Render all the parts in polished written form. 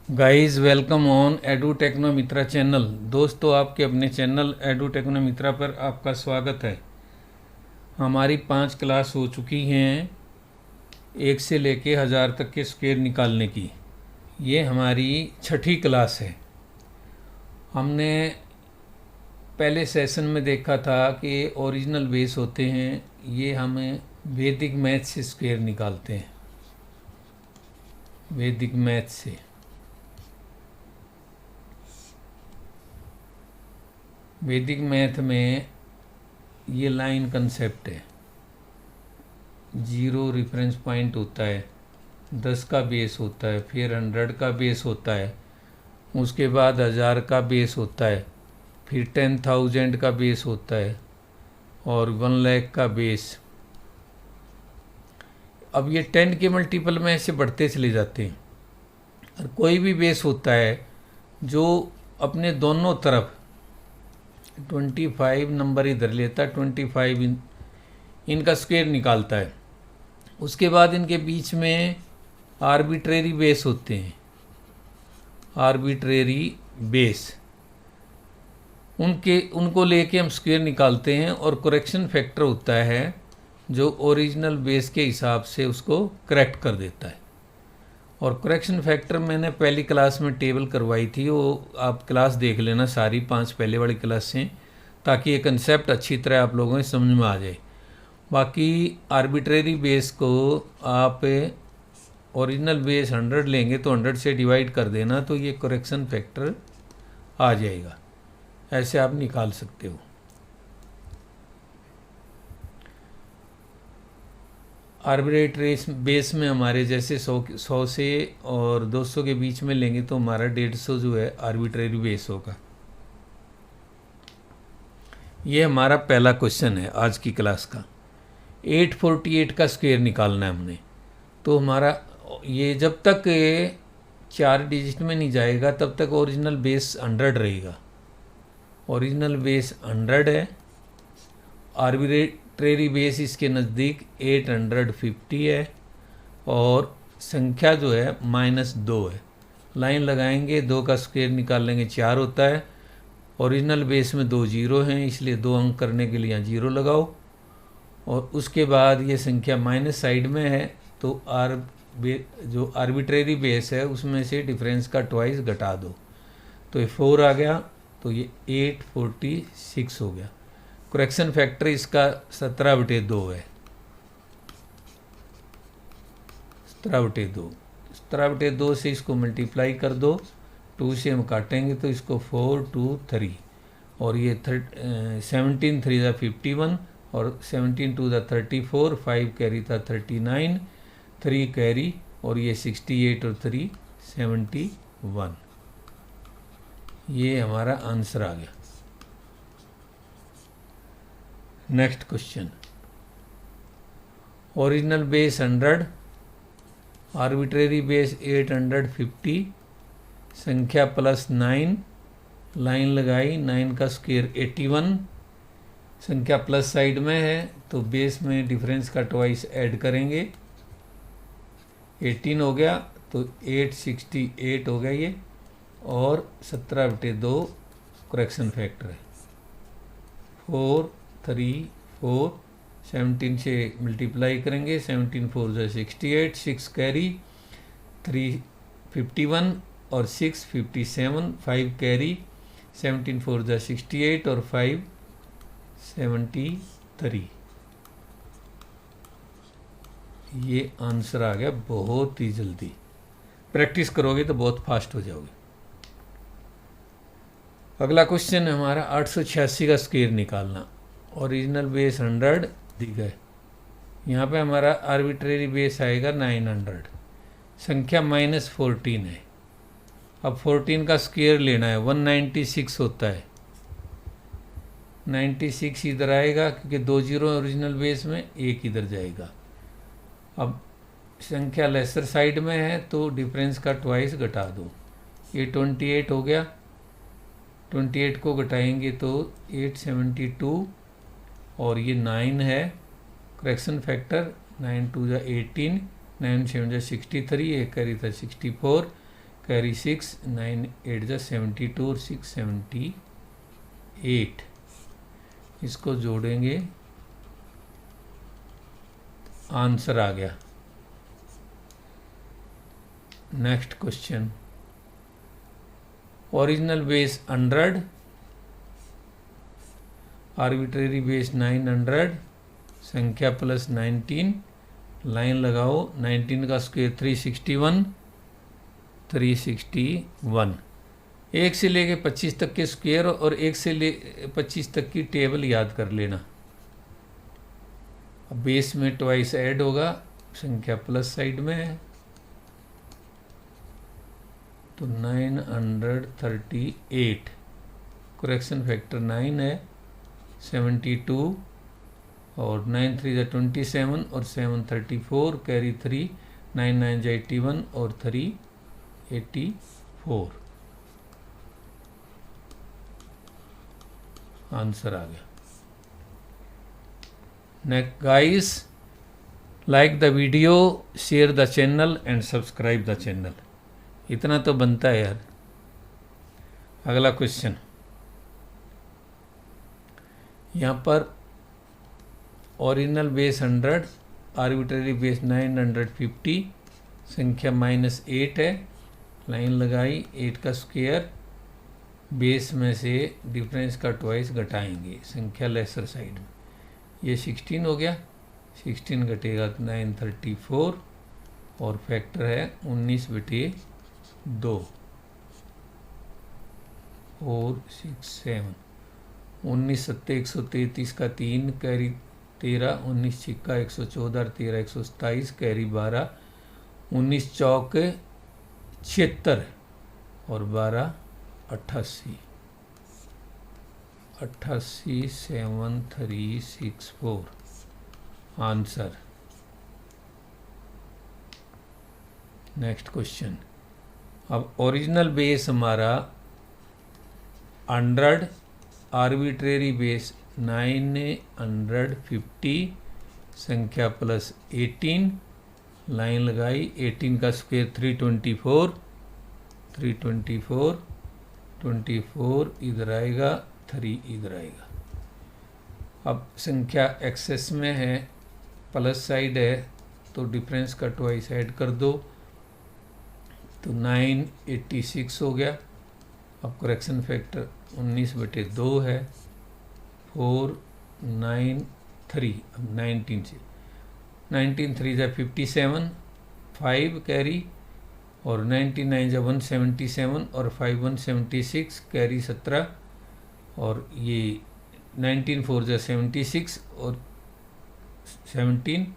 Guys welcome on Edu Technomitra channel. दोस्तों, आपके अपने चैनल एडू टेक्नोमित्रा पर आपका स्वागत है। हमारी 5 क्लास हो चुकी हैं 1 से लेके 1000 तक के स्क्वायर निकालने की। ये हमारी 6ठी क्लास है। हमने पहले सेशन में देखा था कि ओरिजिनल बेस होते हैं, ये हमें वैदिक मैथ से स्क्वायर निकालते हैं। वैदिक मैथ से वैदिक मैथ में ये लाइन कंसेप्ट है। 0 रेफरेंस पॉइंट होता है, 10 का बेस होता है, फिर 100 का बेस होता है, उसके बाद 1000 का बेस होता है, फिर 10,000 का बेस होता है और 1 लाख का बेस। अब ये 10 के मल्टीपल में ऐसे बढ़ते चले जाते हैं। और कोई भी बेस होता है जो अपने दोनों तरफ 25 नंबर इधर लेता है, 25 इनका स्क्वायर निकालता है। उसके बाद इनके बीच में आर्बिट्रेरी बेस होते हैं। आर्बिट्रेरी बेस उनको लेके हम स्क्वायर निकालते हैं और करेक्शन फैक्टर होता है जो ओरिजिनल बेस के हिसाब से उसको करेक्ट कर देता है। और करेक्शन फैक्टर मैंने पहली क्लास में टेबल करवाई थी, वो आप क्लास देख लेना सारी 5 पहले वाली क्लास से, ताकि ये कंसेप्ट अच्छी तरह आप लोगों को समझ में आ जाए। बाकी आर्बिट्रेरी बेस को आप ओरिजिनल बेस 100 लेंगे तो 100 से डिवाइड कर देना, तो ये करेक्शन फैक्टर आ जाएगा। ऐसे आप निकाल सकते हो। आर्बिट्रेरी बेस में हमारे जैसे 100 से और 200 के बीच में लेंगे तो हमारा 150 जो है आर्बिट्रेरी बेस होगा। ये हमारा पहला क्वेश्चन है आज की क्लास का। 848 का स्क्वायर निकालना है हमने। तो हमारा ये जब तक 4 डिजिट में नहीं जाएगा तब तक ओरिजिनल बेस 100 रहेगा। ओरिजिनल बेस 100 है। आर्बिट्रेरी बेस इसके नज़दीक 850 है और संख्या जो है -2 है। लाइन लगाएंगे, 2 का स्क्वायर निकालेंगे 4 होता है। ओरिजिनल बेस में 2 जीरो हैं, इसलिए 2 अंक करने के लिए यहाँ 0 लगाओ। और उसके बाद ये संख्या माइनस साइड में है तो जो आर्बिट्रेरी बेस है उसमें से डिफरेंस का ट्वाइस घटा दो, तो ये 4 आ गया, तो ये 846 हो गया। करेक्शन फैक्टर इसका 17/2 है। 17/2 17/2 से इसको मल्टीप्लाई कर दो। 2 से हम काटेंगे तो इसको 4 2 3 और ये 17 3 ज़ा 51 और 17 2 ज़ा 34, 5 कैरी था 39, 3 कैरी और ये 68 और 3 71। ये हमारा आंसर आ गया। Next question. Original base 100, arbitrary base 850, संख्या +9, लाइन लगाई, 9 का स्क्वायर 81, संख्या प्लस साइड में है तो बेस में डिफरेंस का ट्वाइस ऐड करेंगे, 18 हो गया, तो 868 हो गया ये। और 17/2 करेक्शन फैक्टर है। 4 3 4, 17 से मल्टीप्लाई करेंगे, 17 4 ज़ा 68, 6 कैरी, 3 51 और 6 57, 5 कैरी, 17 4 ज़ा 68 और 5 73। ये आंसर आ गया बहुत ही जल्दी। प्रैक्टिस करोगे तो बहुत फास्ट हो जाओगे। अगला क्वेश्चन है हमारा 886 का स्क्वायर निकालना। ओरिजिनल बेस 100 दिखा है, यहाँ पे हमारा आर्बिट्रेरी बेस आएगा 900, संख्या -14 है। अब 14 का स्क्वायर लेना है, 196 होता है। 96 इधर आएगा क्योंकि 2 जीरो ओरिजिनल बेस में, 1 इधर जाएगा। अब संख्या लेसर साइड में है तो डिफरेंस का ट्वाइस घटा दो, ये 28 हो गया। 28 को घटाएंगे तो 872 और ये 9 है। करेक्शन फैक्टर 9 2 ज़ा 18, 9 7 ज़ा 63, एक करी था 64, कैरी 6, 9 8 जा 72 और 6 78, इसको जोड़ेंगे, आंसर आ गया। Next question, original base 100, arbitrary base 900, संख्या प्लस 19, लाइन लगाओ, 19 का स्क्वायर 361, 361। 1 से लेके 25 तक के स्क्वायर और 1 से ले 25 तक की टेबल याद कर लेना। अब बेस में ट्वाइस ऐड होगा, संख्या प्लस साइड में है, तो 938, करेक्शन फैक्टर 9 है, 72 और 9 3 जा 27 और 7 34, कैरी 3, 9 9 जा 81 और 3 84, आंसर आ गया। Next guys, like the video, share the channel and subscribe the channel, इतना तो बनता है यार। अगला क्वेश्चन, यहाँ पर ओरिजिनल बेस 100, आर्बिट्रेरी बेस 950, संख्या -8 है, लाइन लगाई, 8 का स्क्वायर, बेस में से डिफरेंस का ट्वाइस घटाएंगे, संख्या लेसर साइड में, ये 16 हो गया, 16 घटेगा तो 934 और फैक्टर है 19/2 और 6 7, 19 7 133 का 3, कैरी 13, 19 छिक्का 114, 13 127, कैरी 12, 19 चौक 76 और 12 88, 88 7364, आंसर। नेक्स्ट क्वेश्चन, अब ओरिजिनल बेस हमारा 100, आर्बिट्रेरी बेस 950, संख्या प्लस 18, लाइन लगाई, 18 का स्क्वायर 324, 324, 24 इधर आएगा, 3 इधर आएगा। अब संख्या एक्सेस में है, प्लस साइड है, तो डिफरेंस का ट्वाइस ऐड कर दो, तो 986 हो गया। अब करेक्शन फैक्टर 19/2 है, 493, अब 19 से 19 3 जा 57, 5 कैरी और 99 जा 177 और 5 176, कैरी 17 और ये 19 4 जा 76 और 17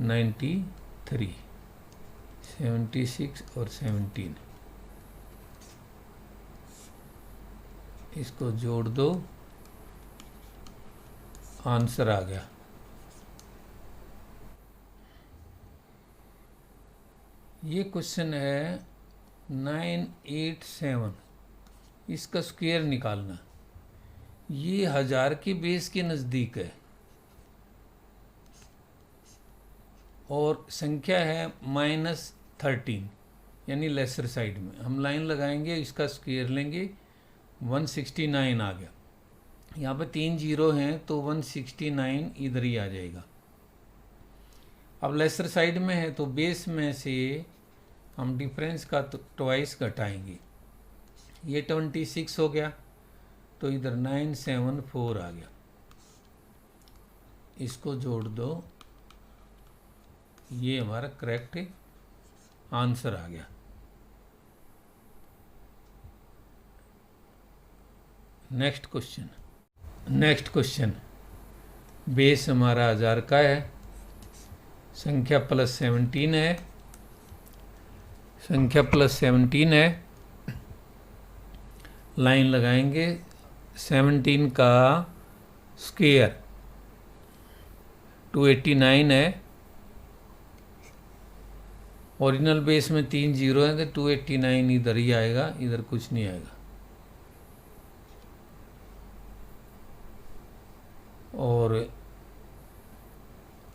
93, 76 और 17, इसको जोड़ दो, आंसर आ गया। ये क्वेश्चन है 987, इसका स्क्वायर निकालना, ये 1000 के बेस के नज़दीक है और संख्या है -13 यानी लेसर साइड में। हम लाइन लगाएंगे, इसका स्क्वायर लेंगे, 169 आ गया। यहाँ पे 3 जीरो हैं तो 169 इधर ही आ जाएगा। अब लेसर साइड में है तो बेस में से हम डिफरेंस का ट्वाइस घटाएंगे, ये 26 हो गया तो इधर 974 आ गया, इसको जोड़ दो, ये हमारा करेक्ट आंसर आ गया। नेक्स्ट क्वेश्चन, बेस हमारा 1000 का है, संख्या प्लस 17 है, संख्या प्लस 17 है, लाइन लगाएंगे, 17 का स्क्वायर 289 है, ओरिजिनल बेस में 3 जीरो है तो 289 इधर ही आएगा, इधर कुछ नहीं आएगा। और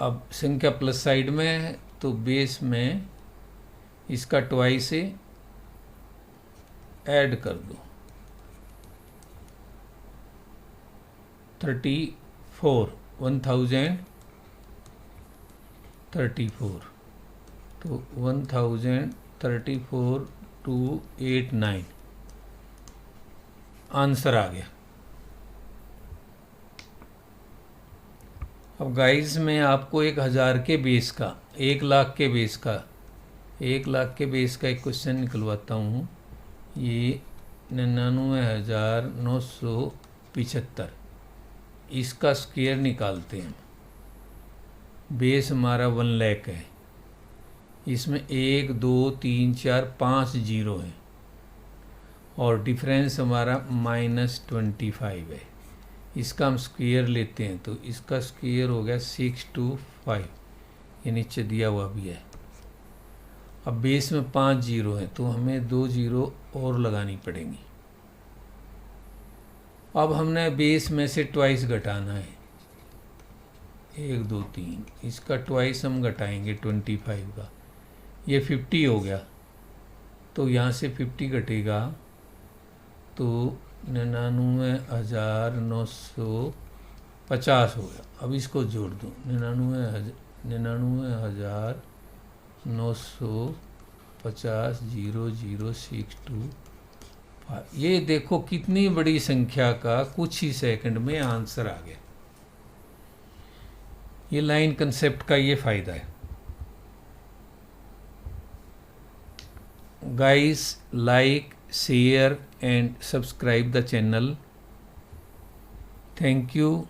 अब संख्या प्लस साइड में है तो बेस में इसका ट्वाइस है ऐड कर दो 34 1034 तो 1034,289 आंसर आ गया। अब गाइस मैं आपको 1000 के बेस का 1 लाख के बेस का 1 लाख के बेस का एक क्वेश्चन निकलवाता हूँ। ये 99,975 इसका स्क्वायर निकालते हैं। बेस हमारा 1 लाख है, इसमें 1 2 3 4 5 जीरो है और डिफरेंस हमारा -25 है। इसका हम स्क्वायर लेते हैं तो इसका स्क्वायर हो गया 625, ये नीचे दिया हुआ भी है। अब बेस में 5 जीरो है तो हमें 2 जीरो और लगानी पड़ेंगी। अब हमने बेस में से ट्वाइस घटाना है, 1 2 3, इसका ट्वाइस हम घटाएंगे 25 का, ये 50 हो गया तो यहाँ से 50 घटेगा तो 99,950 हो गया। अब इसको जोड़ दो 99,950 00,625। ये देखो कितनी बड़ी संख्या का कुछ ही सेकंड में आंसर आ गया। ये लाइन कंसेप्ट का ये फायदा है। Guys, like, share and subscribe the channel. Thank you.